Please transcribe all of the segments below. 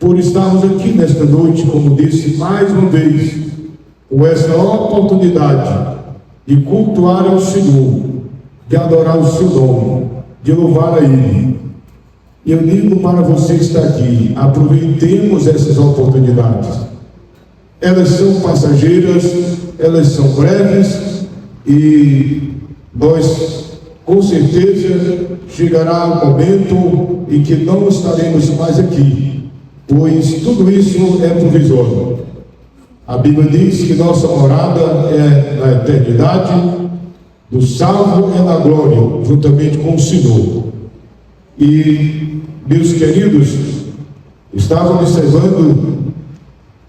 por estarmos aqui nesta noite, como disse, mais uma vez, com esta oportunidade de cultuar ao Senhor, de adorar o seu nome, de louvar a Ele. E eu digo para você que está aqui, aproveitemos essas oportunidades. Elas são passageiras, elas são breves, e nós, com certeza, chegará o momento em que não estaremos mais aqui, pois tudo isso é provisório. A Bíblia diz que nossa morada é na eternidade, do salvo é na glória, juntamente com o Senhor. E, meus queridos, estavam observando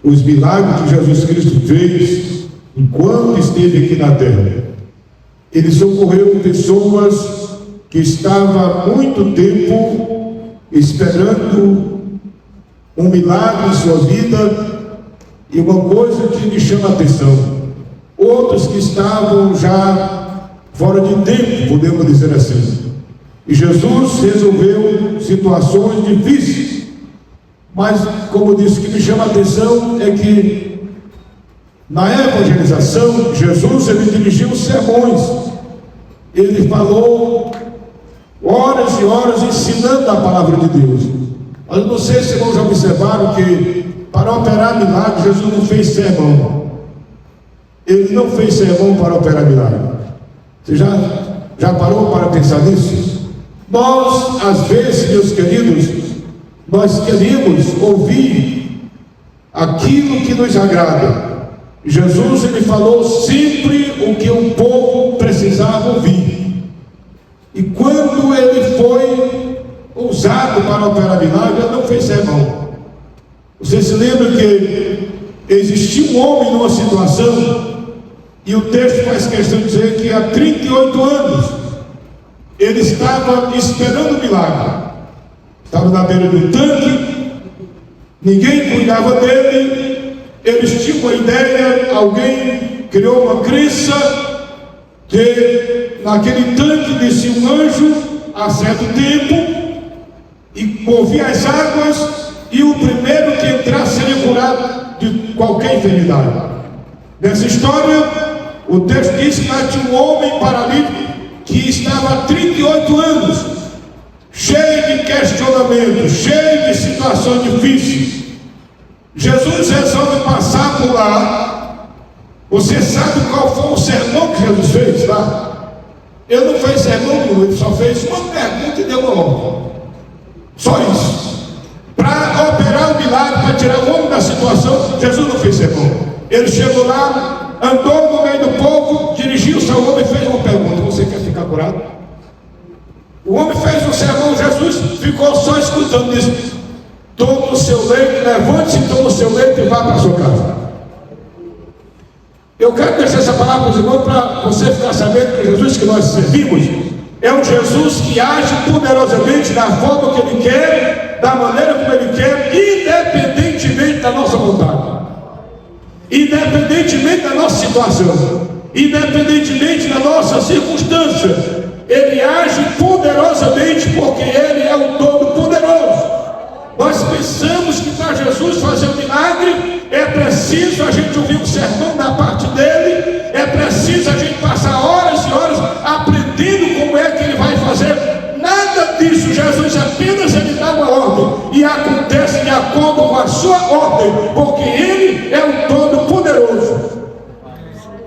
os milagres que Jesus Cristo fez enquanto esteve aqui na terra. Ele socorreu pessoas que estavam há muito tempo esperando um milagre em sua vida. E uma coisa que me chama a atenção: outros que estavam já fora de tempo, podemos dizer assim. E Jesus resolveu situações difíceis. Mas, como disse, o que me chama a atenção é que na evangelização, Jesus, ele dirigiu sermões. Ele falou horas e horas ensinando a palavra de Deus. Mas não sei se irmãos já observaram que para operar milagre, Jesus não fez sermão. Ele não fez sermão para operar milagre. Você já parou para pensar nisso? Nós, às vezes, meus queridos, nós queremos ouvir aquilo que nos agrada. Jesus, ele falou sempre o que o povo precisava ouvir. E quando ele foi usado para operar milagre, ele não fez sermão. Você se lembra que existia um homem numa situação, e o texto faz questão de dizer que há 38 anos ele estava esperando o milagre. Estava na beira do tanque, ninguém cuidava dele. Eles tinham uma ideia, alguém criou uma crença que naquele tanque descia um anjo a certo tempo e movia as águas, e o primeiro que entrasse seria curado de qualquer enfermidade. Nessa história, o texto diz que lá tinha um homem paralítico que estava há 38 anos, cheio de questionamentos, cheio de situações difíceis. Jesus resolve passar por lá. Você sabe qual foi o sermão que Jesus fez lá? Ele não fez sermão nenhum, ele só fez uma pergunta e deu uma ordem. Só isso. Para operar o milagre, para tirar o homem da situação, Jesus não fez sermão. Ele chegou lá, andou no meio do povo, dirigiu-se ao homem e fez uma pergunta: você quer ficar curado? O homem fez um sermão, Jesus ficou só escutando, disse: tome o seu leito, levante-se, tome o seu leito e vá para a sua casa. Eu quero deixar essa palavra para os irmãos, para você ficar sabendo que Jesus que nós servimos é um Jesus que age poderosamente da forma que Ele quer, da maneira como Ele quer, independentemente da nossa vontade, independentemente da nossa situação, independentemente da nossa circunstância. Ele age poderosamente porque Ele é o Todo-Poderoso. Nós pensamos que para Jesus fazer um milagre é preciso a gente ouvir um sermão da parte dele, é preciso a gente passar horas e horas aprendendo como é que ele vai fazer. Nada disso. Jesus apenas ele dá uma ordem e acontece de acordo com a sua ordem, porque ele é o Todo-Poderoso.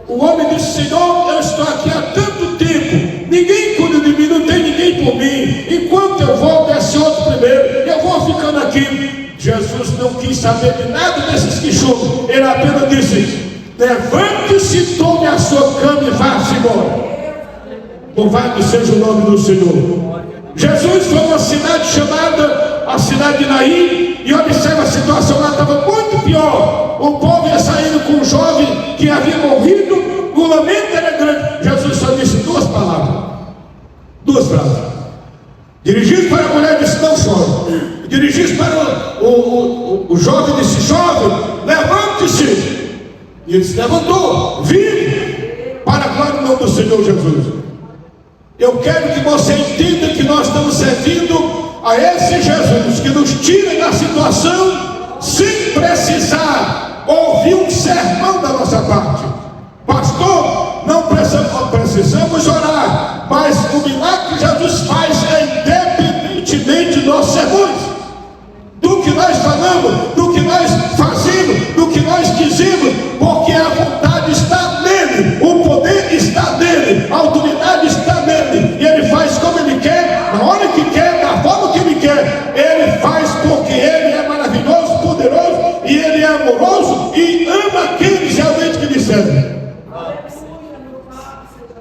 O homem disse: Senhor, eu estou aqui há tanto tempo, ninguém cuida de mim, não tem ninguém por mim. Enquanto eu vou, desce outro primeiro, eu vou ficando aqui. Jesus não quis saber de nada desses que choram. Ele apenas disse: levante-se, tome a sua cama e vá-se embora. Louvado seja o nome do Senhor. Jesus foi a uma cidade chamada a cidade de Naim, e observa a situação lá, estava muito pior. O povo ia saindo com um jovem que havia morrido, o lamento era grande. Jesus só disse duas palavras, duas frases. Dirigido para a mulher, disse: não chore. Dirigido para o jovem, disse: jovem, levante-se. E ele se levantou, vive, para a glória do nome do Senhor Jesus. Eu quero que você entenda que nós estamos servindo a esse Jesus que nos tira da situação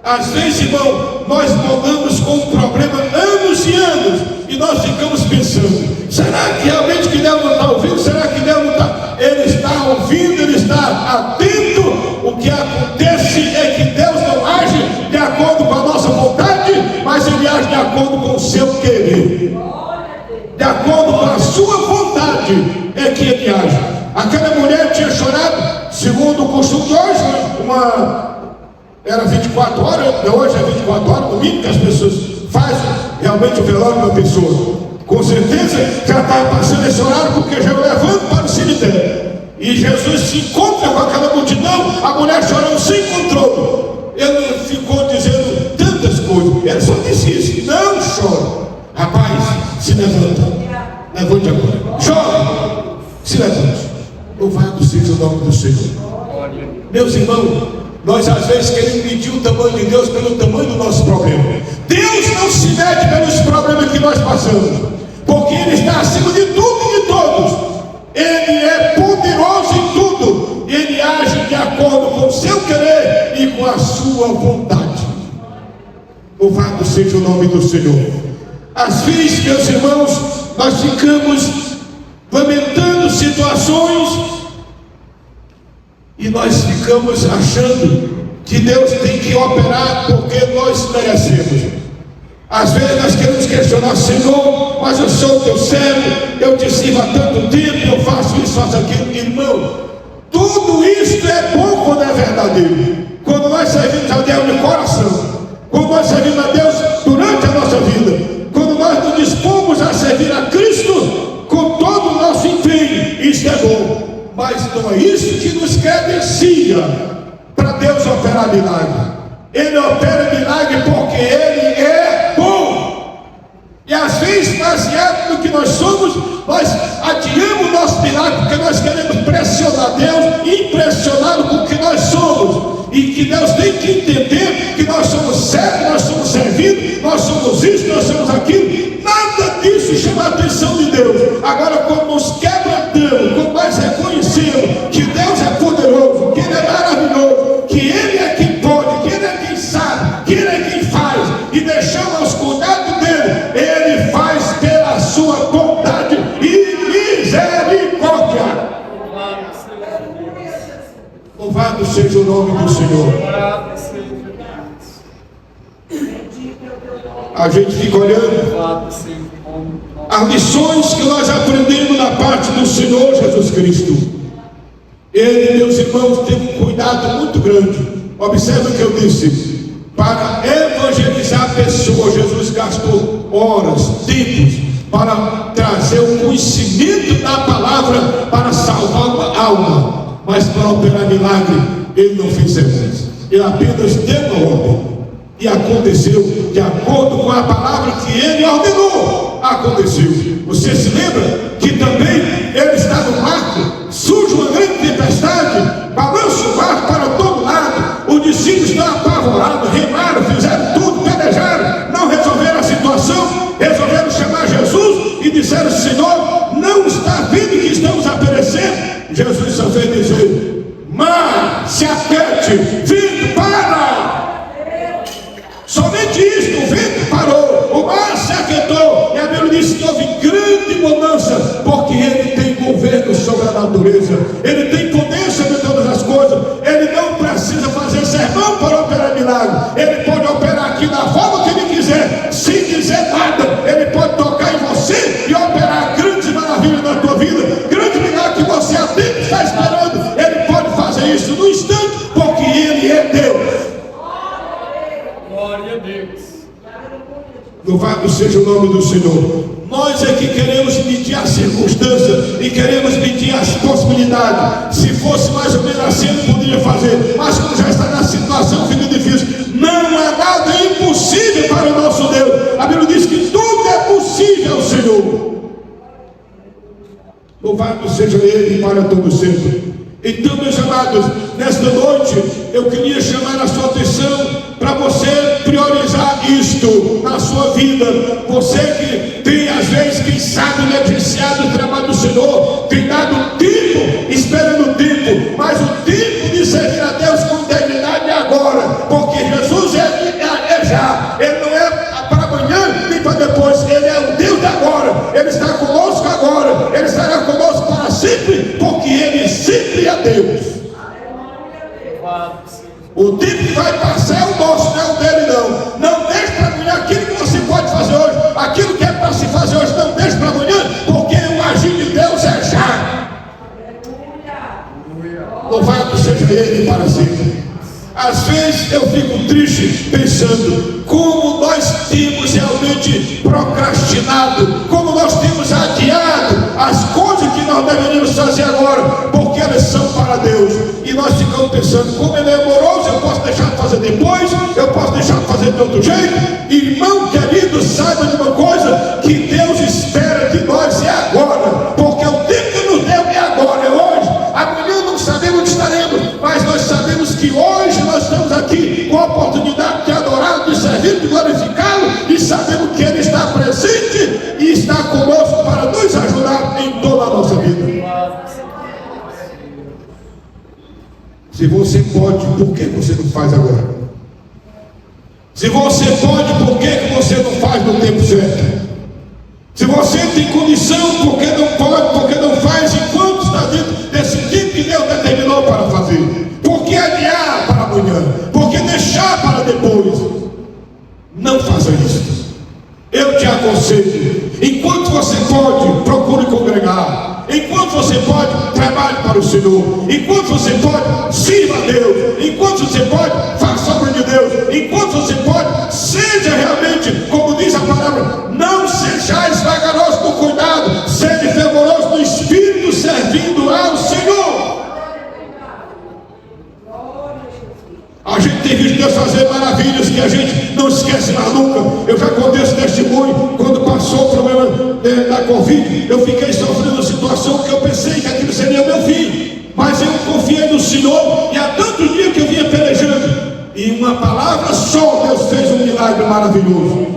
Às vezes, irmão, nós moramos com um problema anos e anos, e nós ficamos pensando: será que realmente que Deus não está ouvindo? Será que Deus não está? Ele está ouvindo, ele está atento. O que acontece é que Deus não age de acordo com a nossa vontade, mas ele age de acordo com o seu querer, de acordo com a sua vontade é que ele age. Aquela mulher tinha chorado, segundo o costume de hoje, era 24 horas, hoje é 24 horas, no mínimo que as pessoas fazem realmente o velório de uma pessoa. Com certeza já estava passando esse horário, porque já levando para o cemitério. E Jesus se encontra com aquela multidão, a mulher chorando sem controle. Ele não ficou dizendo tantas coisas, ele só disse isso: não chore, rapaz, se levanta, levante agora, jovem, se levante. Louvado seja o nome do Senhor. Meus irmãos, nós às vezes queremos medir o tamanho de Deus pelo tamanho do nosso problema. Deus não se mede pelos problemas que nós passamos, porque Ele está acima de tudo e de todos. Ele é poderoso em tudo. Ele age de acordo com o seu querer e com a sua vontade. Louvado seja o nome do Senhor. Às vezes, meus irmãos, nós ficamos lamentando situações e nós ficamos achando que Deus tem que operar porque nós merecemos. Às vezes nós queremos questionar: Senhor, mas eu sou o teu servo, eu te sirvo há tanto tempo, eu faço isso, faço aquilo. Irmão, tudo isso é bom quando é verdadeiro, quando nós servimos a Deus de coração, quando nós servimos a Deus durante a nossa vida, quando nós nos dispomos a servir a Cristo com todo o nosso empenho. Isso é bom, mas não é isso que nos credencia para Deus operar milagre. Ele opera milagre porque Ele é bom. E às vezes, baseado no que nós somos, nós adiamos o nosso milagre porque nós queremos pressionar Deus, impressioná-lo com o que nós somos. E que Deus tem que entender que nós somos servos, nós somos servidos, nós somos isso, nós somos aquilo. Nada disso chama a atenção de Deus. Agora, quando nos quebrantamos, quando nós reconhecemos que Deus é poderoso, que Ele é maravilhoso, que Ele é quem pode, que Ele é quem sabe, que Ele é quem faz, e deixamos aos cuidados dEle, Ele faz pela sua bondade e misericórdia. Louvado seja o nome do Senhor. A gente fica olhando as lições que nós aprendemos da parte do Senhor Jesus Cristo. Ele, meus irmãos, teve um cuidado muito grande. Observe o que eu disse: para evangelizar pessoas, Jesus gastou horas, tempos, para trazer o conhecimento da palavra para salvar uma alma. Mas para operar milagre, Ele não fez isso. Ele apenas deu uma ordem, e aconteceu de acordo com a palavra que Ele ordenou. Aconteceu. Você se lembra que também Ele está no barco, surge uma grande tempestade, balança o barco para todo lado, os discípulos estão apavorados, remaram, fizeram tudo, pelejaram, não resolveram a situação, resolveram chamar Jesus e disseram: Senhor, não está vendo que estamos a perecer? Jesus só veio dizer: mar, se aperte, vento, para! Somente isso, o vento parou, o mar se aquietou, e a Bíblia diz que houve grande bonança, porque Ele tem governo sobre a natureza, Ele tem poder sobre todas as coisas. Ele não precisa fazer sermão para operar milagre, Ele pode operar aqui da forma que Ele quiser, sem dizer nada. Ele pode tocar em você e operar grandes maravilhas na tua vida, grande milagre que você há tempo está esperando. Ele pode fazer isso no instante, porque Ele é Deus. Glória a Deus. Louvado seja o nome do Senhor. Nós é que queremos medir as circunstâncias e queremos medir as possibilidades. Se fosse mais ou menos assim, ele poderia fazer, mas como já está na situação, fica difícil. Não há nada impossível para o nosso Deus. A Bíblia diz que tudo é possível ao Senhor. Louvado seja Ele para todo sempre. Então, meus amados, nesta noite eu queria chamar a sua atenção para você priorizar isto na sua vida. Você que tem, às vezes, quem sabe, negligenciado o trabalho do Senhor, tem dado tempo, esperando o tempo, mas o tempo de servir a Deus com integridade é agora, porque Jesus é Ele estará conosco para sempre, porque Ele sempre é Deus. O tempo que vai passar é o nosso, não é o dele não. Não deixe para amanhã aquilo que você pode fazer hoje. Aquilo que é para se fazer hoje, não deixe para amanhã, porque o agir de Deus é já. Louvado seja Ele para sempre. Às vezes eu fico triste pensando como nós temos realmente procrastinado, como nós temos adiado as coisas que nós deveríamos fazer agora, porque elas são para Deus. E nós ficamos pensando, como Ele é amoroso, eu posso deixar de fazer depois, eu posso deixar de fazer de outro jeito. Irmão querido, saiba de uma coisa, que Deus espera de nós é agora, porque o tempo que nos deu é agora, é hoje. Amanhã não sabemos onde estaremos, mas nós sabemos que hoje nós estamos aqui com a oportunidade de adorá-lo, de servir, de glorificá-lo, e sabemos que Ele está presente e está conosco para nos ajudar em toda a nossa vida. Se você pode, por que você não faz agora? Se você pode, por que você não faz no tempo certo? Se você tem condição, por que não pode, por que não faz enquanto está dentro desse tempo que Deus determinou para fazer? Por que adiar para amanhã? Por que deixar para depois? Não faça isso. Eu te aconselho, enquanto você pode, procure congregar. Enquanto você pode, trabalhe para o Senhor. Enquanto você pode, sirva a Deus. Enquanto você pode, faça a obra de Deus. Enquanto você pode, seja realmente, como diz a palavra, não sejais vagarosos no cuidado, seja fervoroso no espírito, servindo ao Senhor. A gente tem visto Deus fazer maravilhas que a gente não esquece mais nunca. Eu já contei esse testemunho. Quando passou o problema da Covid, eu fiquei sofrendo uma situação que eu pensei que aquilo seria meu fim, mas eu confiei no Senhor, e há tantos dias que eu vinha pelejando, e uma palavra só Deus fez um milagre maravilhoso.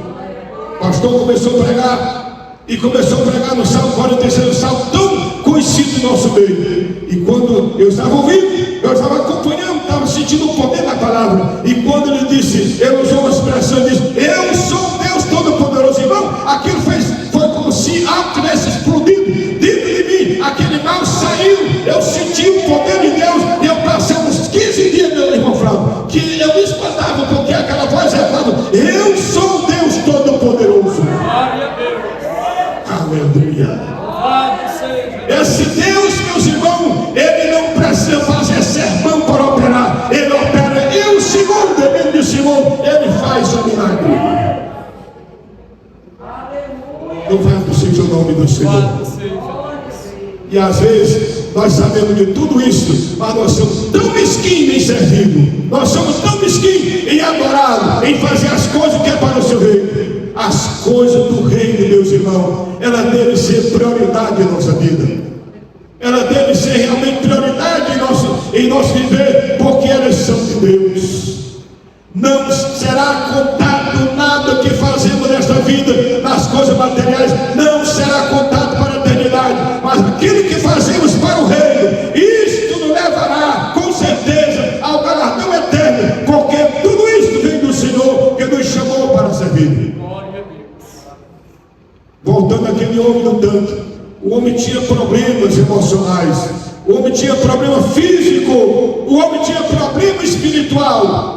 O pastor começou a pregar, e começou a pregar no Salmo 46, salmo tão conhecido no nosso meio. E quando eu estava ouvindo, eu estava acompanhando, estava sentindo o poder da palavra. E quando ele disse, ele usou uma expressão, ele disse, eu sou Deus Todo-Poderoso. Irmão, aquilo foi como se algo tivesse explodido dentro de mim. Aquele mal saiu, eu senti o poder de Deus. E eu passei uns 15 dias, meu irmão Flávio, que eu me espantava, porque aquela voz falava, eu sou Deus Todo-Poderoso. Aleluia. Esse Deus, meus irmãos, Ele não precisa fazer sermão para operar. Ele opera em um segundo, depende de segundo, Ele faz o milagre. Louvado seja o nome do Senhor. E às vezes nós sabemos de tudo isso, mas nós somos tão mesquinhos em servir. Nós somos tão mesquinhos em adorar, em fazer as coisas que é para o seu reino. As coisas do reino, meus irmãos, ela deve ser prioridade em nossa vida. Ela deve ser realmente prioridade em nosso viver, porque elas são de Deus. Não será contado nada que fazemos nesta vida, nas coisas materiais, não será contado para a eternidade, mas aquilo que fazemos para o reino, isto nos levará com certeza ao galardão eterno, porque tudo isto vem do Senhor que nos chamou para servir. Voltando àquele homem do tanque, o homem tinha problemas emocionais, o homem tinha problema físico, o homem tinha problema espiritual.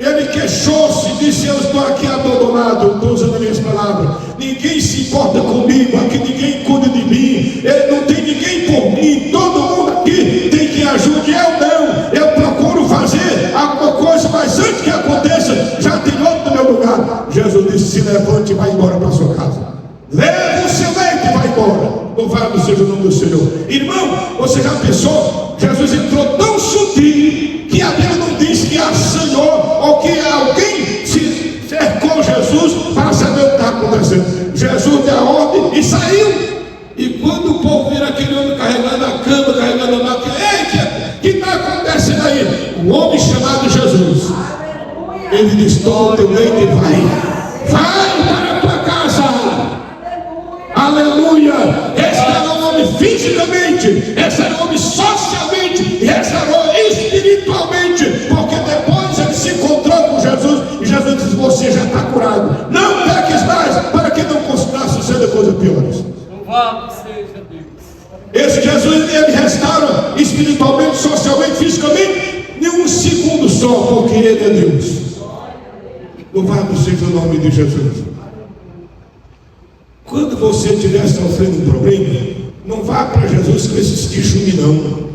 Ele queixou-se e disse, eu estou aqui abandonado. Eu estou usando as minhas palavras, ninguém se importa comigo, aqui ninguém cuida de mim, não tem ninguém por mim, todo mundo aqui tem que ajude, eu procuro fazer alguma coisa, mas antes que aconteça, já tem outro no meu lugar. Jesus disse, se levante e vai embora para a sua casa. Leva o seu leite e vai embora. Louvado seja o nome do Senhor. Irmão, você já pensou? Jesus entrou tão sutil que a Bíblia não diz que assanhou ou que alguém se cercou Jesus para saber o que está acontecendo. Jesus deu a ordem e saiu. E quando o povo vira aquele homem carregando a cama, carregando a maca, ei, que está acontecendo aí? O homem chamado Jesus, ele diz, toma o teu leite e vai para a tua casa. Aleluia. Esse era um homem fisicamente, esse era um homem socialmente, e esse era um homem espiritualmente, porque depois ele se encontrou com Jesus e Jesus disse, você já está curado, não peques mais, para que não suceda coisas piores. Louvado seja Deus. Esse Jesus, ele restaura espiritualmente, socialmente, fisicamente, em um segundo só, porque ele é Deus. Louvado seja o nome de Jesus. Quando você estiver sofrendo um problema, não vá para Jesus com esses queixumes não.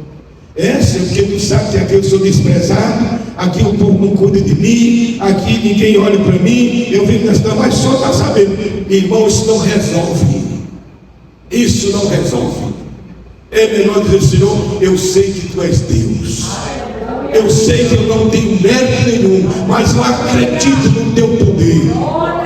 Essa é porque tu sabe que aqui eu sou desprezado, aqui o povo não cuida de mim, aqui ninguém olha para mim, eu vivo nessa, mas só está sabendo, irmão, isso não resolve. Isso não resolve. É melhor dizer, Senhor, eu sei que tu és Deus. Eu sei que eu não tenho mérito nenhum, mas eu acredito no teu poder.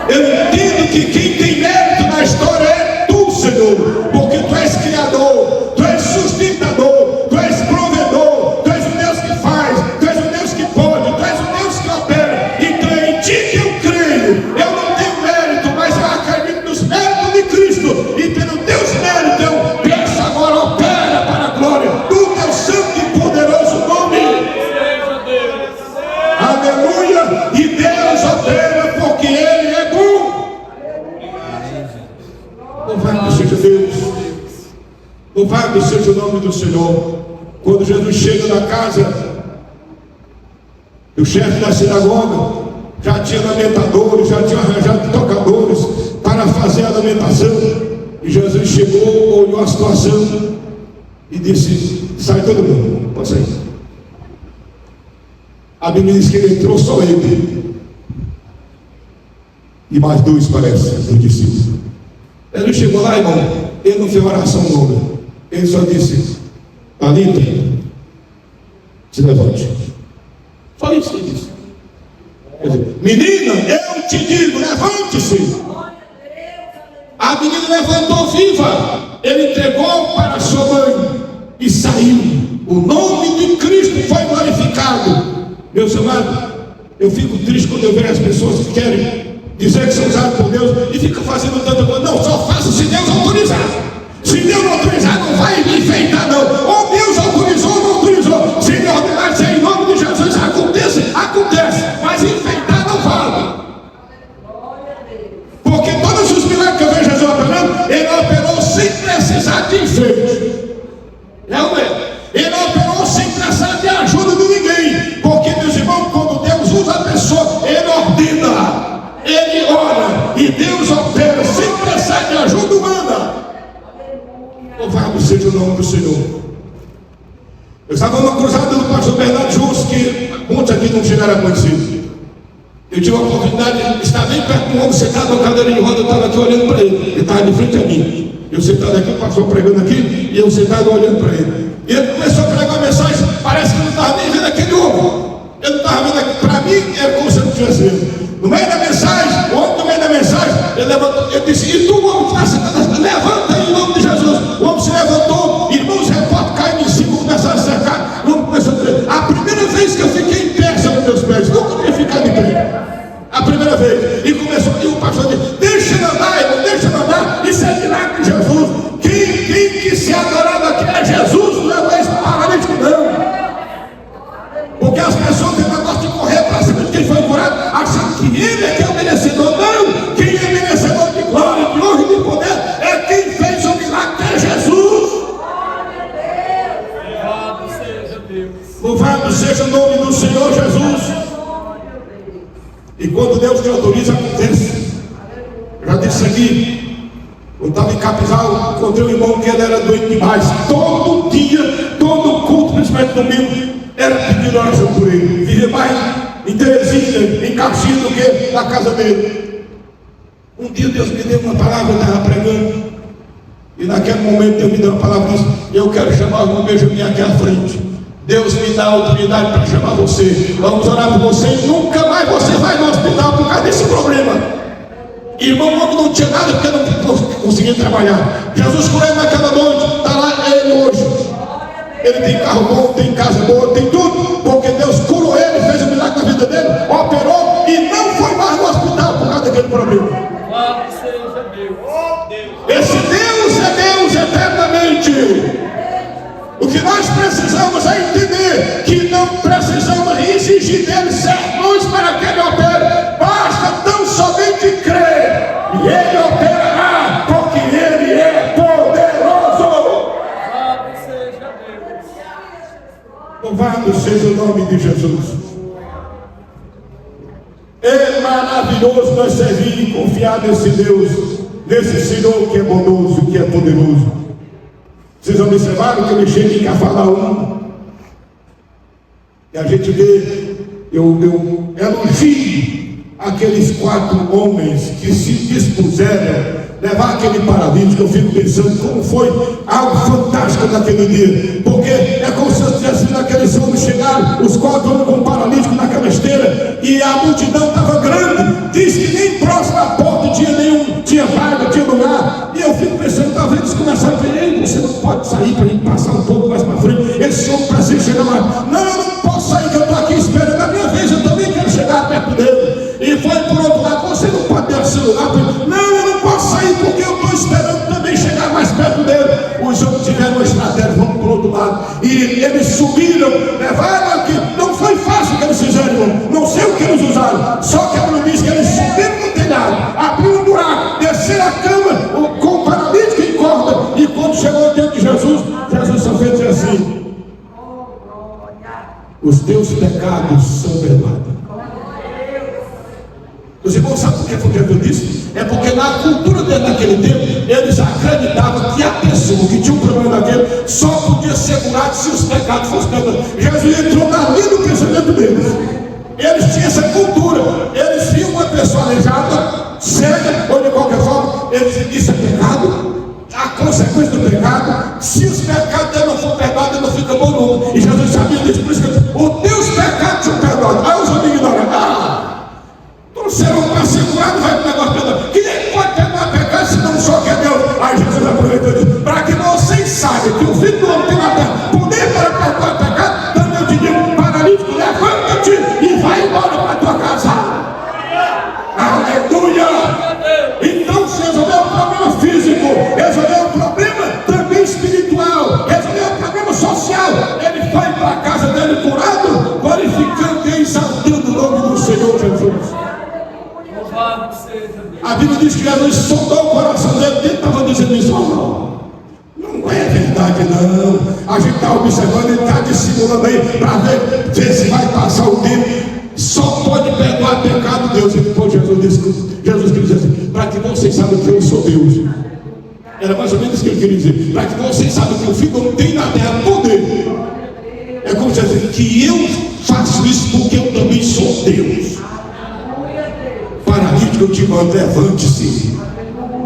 Eu entendo que quem tem mérito na história é tu, Senhor, porque tu és criador, tu és sustentador, tu és provedor, tu és o Deus que faz, tu és o Deus que pode, tu és o Deus que opera. Então é em ti que eu creio. Eu não tenho mérito, mas eu acredito nos méritos de Cristo, e pelo teus méritos eu peço agora, opera para a glória do teu santo e poderoso nome. Aleluia. E Deus opera porque Ele é bom. Louvado seja Deus. Louvado seja o nome do Senhor. Quando Jesus chega na casa, o chefe da sinagoga já tinha lamentadores, já tinha arranjado tocadores para fazer a lamentação. E Jesus chegou, olhou a situação e disse: sai todo mundo, pode sair. A Bíblia diz que ele entrou, só ele e mais dois, parece, dos discípulos. Ele não chegou lá, irmão, ele não fez oração longa, ele só disse: Talita, se levante. Só isso que ele disse. Menina, eu te digo, levante-se. A menina levantou viva, ele entregou para sua mãe e saiu. O nome de Cristo foi glorificado. Meus amados, eu fico triste quando eu vejo as pessoas que querem dizer que são usados por Deus e ficam fazendo tanta coisa. Não, só faça se Deus autorizar. Se Deus não autorizar, não vai me enfeitar não. Ou Deus autorizou ou não autorizou. Se Ele ordenar, se em nome de Jesus acontece, acontece. Mas enfeitar não vale. Porque todos os milagres que eu vejo Jesus operando, Ele operou sem precisar de enfeite. Não é? Ele operou sem precisar de ajuda de ninguém. Porque, meus irmãos, quando Deus usa a pessoa, Ele ordena, Ele ora, e Deus opera sem precisar de ajuda humana. Louvado seja o nome do Senhor. Eu estava numa cruzada do pastor Bernardo Justo, que muitos aqui não chegaram a conhecer. Eu tive a oportunidade de estar bem perto de um homem sentado na cadeira de roda. Eu estava aqui olhando para ele, ele estava de frente a mim. Eu sentado aqui, o pastor pregando aqui, e eu sentado olhando para ele. E ele começou a pregar uma mensagem, parece que ele não estava nem vendo aquele homem. Ele não estava vendo aqui, para mim era como se eu não estivesse vendo. No meio da mensagem, o homem no meio da mensagem, ele levantou, ele disse: e tu, homem que está sentado, levanta aí em nome de Jesus. O homem se levantou, irmãos, repórter caindo em cima, começaram a cercar. O homem começou a dizer: a primeira vez que eu fiquei em pé sobre meus pés, nunca tinha ficado em pé. A primeira vez. E começou, e o pastor disse: deixa ele andar, irmão, deixa ele andar. Isso é milagre de Jesus. Quem que se adorava aqui é Jesus, não é esse paralítico, não. Porque as pessoas têm negócio de correr para cima de quem foi curado, achando que ele é que é o merecedor. Não, quem é merecedor de glória, de honra e de poder é quem fez o milagre, que é Jesus. Louvado seja Deus. Louvado seja o nome do Senhor Jesus. E quando Deus te autoriza, acontece. Eu já disse aqui, eu estava em Capizal, encontrei um irmão que ele era doente demais. Todo dia, todo culto, principalmente domingo, era pedindo oração por ele. Vivia mais em Teresina, em Caxias, do que na casa dele. Um dia Deus me deu uma palavra, eu estava pregando, e naquele momento Deus me deu uma palavra e disse: eu quero chamar o irmão Benjamin aqui à frente. Deus me dá a autoridade para chamar você. Vamos orar por você e nunca mais você vai no hospital por causa desse problema. Irmão, o homem não tinha nada porque não conseguia trabalhar. Jesus curou ele naquela noite, está lá ele hoje. Ele tem carro bom, tem casa boa, tem tudo, porque Deus curou ele, fez o milagre na vida dele, operou e não foi mais no hospital por causa daquele problema. Esse Deus é Deus eternamente. O que nós precisamos é entender que não precisamos exigir dele sermões para que ele opere. Basta tão somente crer e ele operará, porque ele é poderoso. Louvado seja o nome de Jesus. É maravilhoso nós servir e confiar nesse Deus, nesse Senhor que é bondoso, que é poderoso. Vocês observaram que eu cheguei em Cafarnaum e a gente vê, eu elogio aqueles 4 homens que se dispuseram levar aquele paralítico. Eu fico pensando como foi algo fantástico naquele dia, porque é como se tivesse aqueles homens chegaram, os 4 homens com o paralítico naquela esteira, e a multidão estava grande, diz que nem próximo à porta tinha vaga, tinha lugar, e eu fico pensando, talvez eles começaram a dizer: você não pode sair para a gente passar um pouco mais para frente, esse homem para ser chegar lá. Não, eu não posso sair, que eu estou aqui esperando a minha vez, eu também quero chegar perto dele. E foi por outro lado: você não pode ter o celular. Não, eu não posso sair porque eu estou esperando também chegar mais perto dele. Os homens tiveram uma estratégia, vamos para o outro lado. E eles subiram, levaram aqui. Não foi fácil o que eles fizeram, irmão. Não sei o que eles usaram. Só que a Bíblia diz que eles subiram no telhado, abriram um buraco, desceram a cama com o paralítico em corda. E quando chegou diante de Jesus, Jesus só fez dizer assim: os teus pecados são perdoados. Os irmãos sabem por que foi que eu disse? É porque na cultura dele naquele tempo, eles acreditavam que a pessoa que tinha um problema daquele só podia ser curado se os pecados fossem perdoados. Jesus entrou na linha do pensamento deles. Eles tinham essa cultura. Eles viam uma pessoa aleijada, cega, ou de qualquer forma, eles diziam: isso é pecado. A consequência do pecado, se os pecados dele não for perdoados, ele não fica bom nunca. E Jesus sabia disso, por isso que ele disse: os teus pecados são perdoados. Aí os homens ignoram: você não vai ser curado, vai para o negócio perdoado. Quem é que pode perdoar pecado se não só que é Deus? Aí Jesus aproveitou e disse: para que vocês saibam que o Filho do Homem tem na terra poder para perdoar pecado, também eu te digo: paralítico, levanta-te e vai embora para a tua casa. Aleluia! Então se resolveu o problema físico, resolveu o problema também espiritual, resolveu o problema social. Ele foi para a casa dele curado, glorificando e exaltando o nome do Senhor Jesus. A Bíblia diz que Jesus sondou o coração dele. Ele estava dizendo isso: não é verdade, não. A gente está observando, ele está dissimulando aí para ver se vai passar o tempo. Só pode perdoar pecado Deus. E depois Jesus quis dizer assim: para que vocês saibam que eu sou Deus. Era mais ou menos isso que ele queria dizer: para que vocês saibam que o Filho não tem na terra poder. É como se dizer que eu faço isso porque eu também sou Deus. Paralítico, eu te mando, levante-se.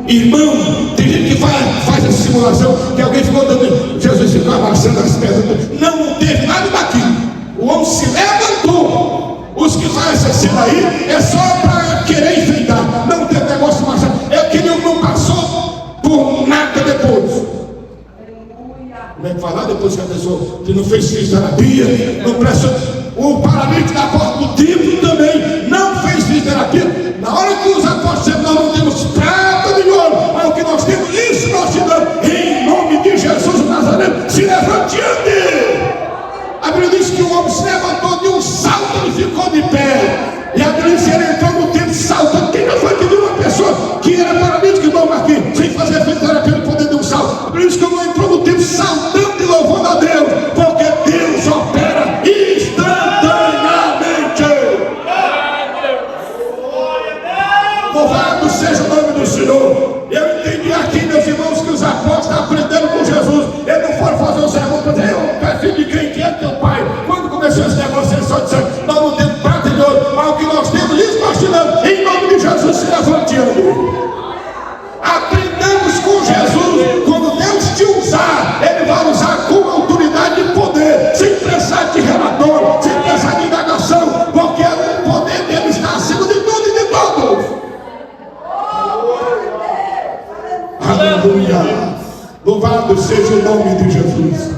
Irmão, tem gente que faz essa simulação, que alguém ficou dando, Jesus ficou amassando as pedras. Não teve nada daquilo. O homem se levantou. Os que fazem essa cena aí é só para querer enfeitar. Não tem negócio de massar. É que ele não passou por nada depois. Como é que falar depois que a pessoa que não fez fisioterapia, não prestou? O paralítico da porta do templo também não fez fisioterapia. Na hora que os apóstolos disseram: nós não temos prata de ouro, mas o que nós temos, isso nós te damos. Em nome de Jesus o Nazareno, se levante e ande. A Bíblia diz que o homem se levantou de um salto, ele ficou de pé. E a Bíblia diz que ele entrou no templo saltando. Quem já foi que viu uma pessoa que era paralítica, irmão, aqui, sem fazer fisioterapia, no poder de um salto? A Bíblia diz que o homem entrou no templo saltando e louvando a Deus, porque Deus opera instantaneamente. Louvado seja o nome do Senhor. Eu entendi aqui, meus irmãos, que os apóstolos aprenderam com Jesus. Eles não foram fazer um sermão para dizer: eu é filho de quem que é teu pai. Quando começou esse negócio, eles só disseram: nós não temos prata e ouro, mas o que nós temos, isso nós te damos. Em nome de Jesus, se levante. Aprendemos com Jesus. Quando Deus te usar, Ele vai usar com autoridade e poder, sem precisar de relatório, sem precisar de indagação, porque o poder dele está acima de tudo e de todos. Aleluia! Louvado seja o nome de Jesus.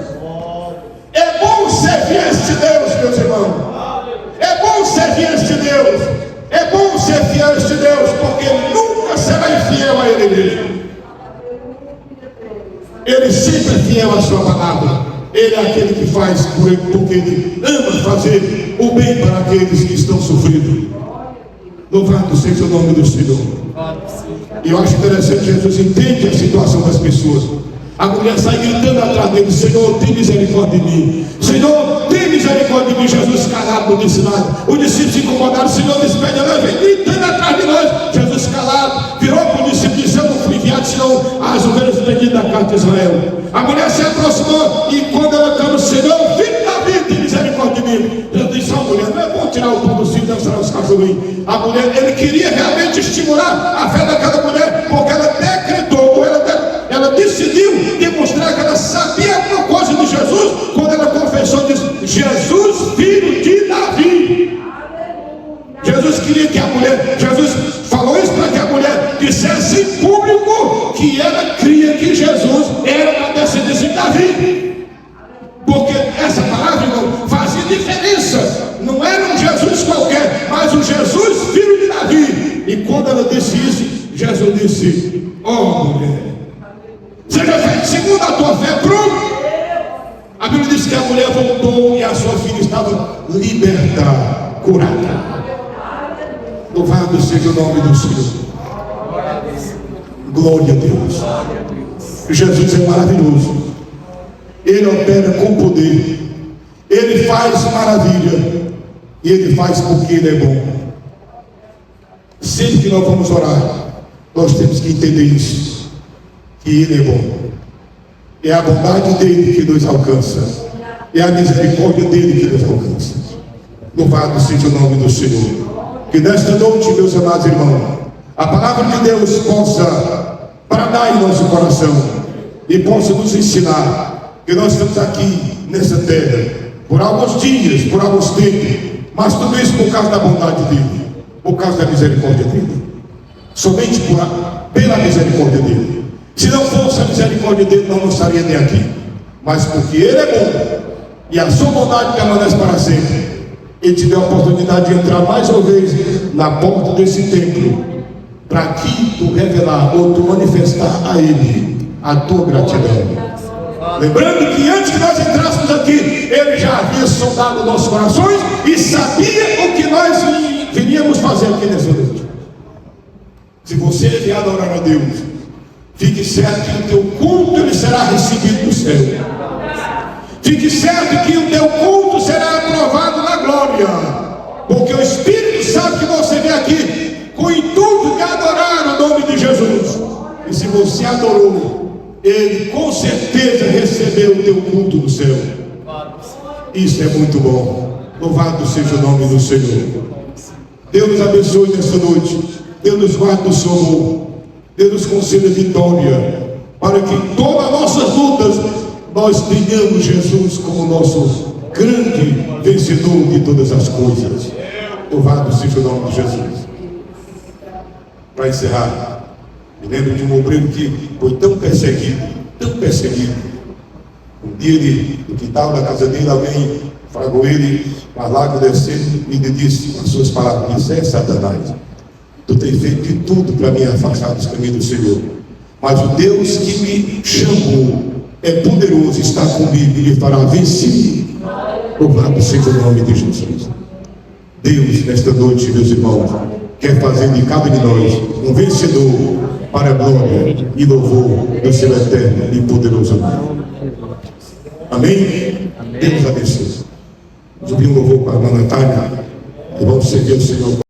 É bom servir este Deus, meus irmãos. É bom servir este Deus. É bom ser fiel a este Deus, porque nunca será infiel a Ele mesmo. Ele sempre é fiel à sua palavra. Ele é aquele que faz por ele, porque Ele ama fazer o bem para aqueles que estão sofrendo. Louvado seja o nome do Senhor. E eu acho interessante, Jesus entende a situação das pessoas. A mulher sai gritando atrás dele: Senhor, tem misericórdia de mim. Senhor, tem misericórdia. misericórdia de Jesus calado não disse nada. Os discípulos se incomodaram, o Senhor despede, ela vem gritando atrás de nós. Jesus calado, virou para o discípulo e disse: eu não fui enviado senão as ovelhas perdidas da casa de Israel. A mulher se aproximou e quando ela clama: Senhor, filho da vida, tem misericórdia de mim. Jesus disse: a mulher, não é bom tirar o pão dos filhos e dançar os cachorros. A mulher, ele queria realmente estimular a fé daquela mulher, porque ela decretou, ela decidiu demonstrar que ela sabia alguma coisa de Jesus, quando ela confessou e disse: Jesus, filho de Davi. Jesus queria que a mulher, Jesus falou isso para que a mulher dissesse em público que ela cria que Jesus era da descendência de Davi, porque essa palavra, irmão, fazia diferença. Não era um Jesus qualquer, mas um Jesus filho de Davi. E quando ela disse isso, Jesus disse: ó mulher, seja feito segundo a tua fé. Pronto. A Bíblia diz que a mulher voltou e a sua filha estava liberta, curada. Louvado seja o nome do Senhor. Glória a Deus. Jesus é maravilhoso. Ele opera com poder. Ele faz maravilha. E Ele faz porque Ele é bom. Sempre que nós vamos orar, nós temos que entender isso, que Ele é bom. É a bondade dEle que nos alcança. É a misericórdia dEle que nos alcança. Louvado seja o nome do Senhor. Que nesta noite, meus amados irmãos, a palavra de Deus possa bradar em nosso coração e possa nos ensinar que nós estamos aqui nessa terra por alguns dias, por alguns tempos, mas tudo isso por causa da bondade dEle, por causa da misericórdia dEle, somente pela misericórdia dEle. Se não fosse a misericórdia dEle, não estaria nem aqui, mas porque Ele é bom e a sua bondade permanece para sempre. Ele te deu a oportunidade de entrar mais uma vez na porta desse templo, para aqui tu revelar ou tu manifestar a Ele a tua gratidão. Lembrando que antes que nós entrássemos aqui, Ele já havia sondado nossos corações e sabia o que nós viríamos fazer aqui nessa noite. Se você vier adorar a Deus, fique certo que o teu culto ele será recebido do céu. Fique certo que o teu culto será aprovado na glória, porque o Espírito sabe que você vem aqui com o intuito de adorar o nome de Jesus. E se você adorou, Ele com certeza recebeu o teu culto do céu. Isso é muito bom. Louvado seja o nome do Senhor. Deus nos abençoe nesta noite. Deus nos guarde do seu amor. Deus nos conceda vitória, para que em todas as nossas lutas nós tenhamos Jesus como nosso grande vencedor de todas as coisas. Louvado seja o nome de Jesus. Para encerrar, me lembro de um obreiro que foi tão perseguido. Um dia no quintal da casa dele, alguém fragou ele, uma lágrima descendo, e ele disse com as suas palavras: isso é Satanás, tu tens feito de tudo para me afastar dos caminhos do Senhor, mas o Deus que me chamou é poderoso, está comigo e me fará vencer. Louvado seja o nome de Jesus. Deus, nesta noite, meus irmãos, quer fazer de cada um de nós um vencedor para a glória e louvor do seu eterno e poderoso nome. Amém? Deus abençoe. Vamos ouvir um louvor para a irmã Natália e vamos servir ao Senhor.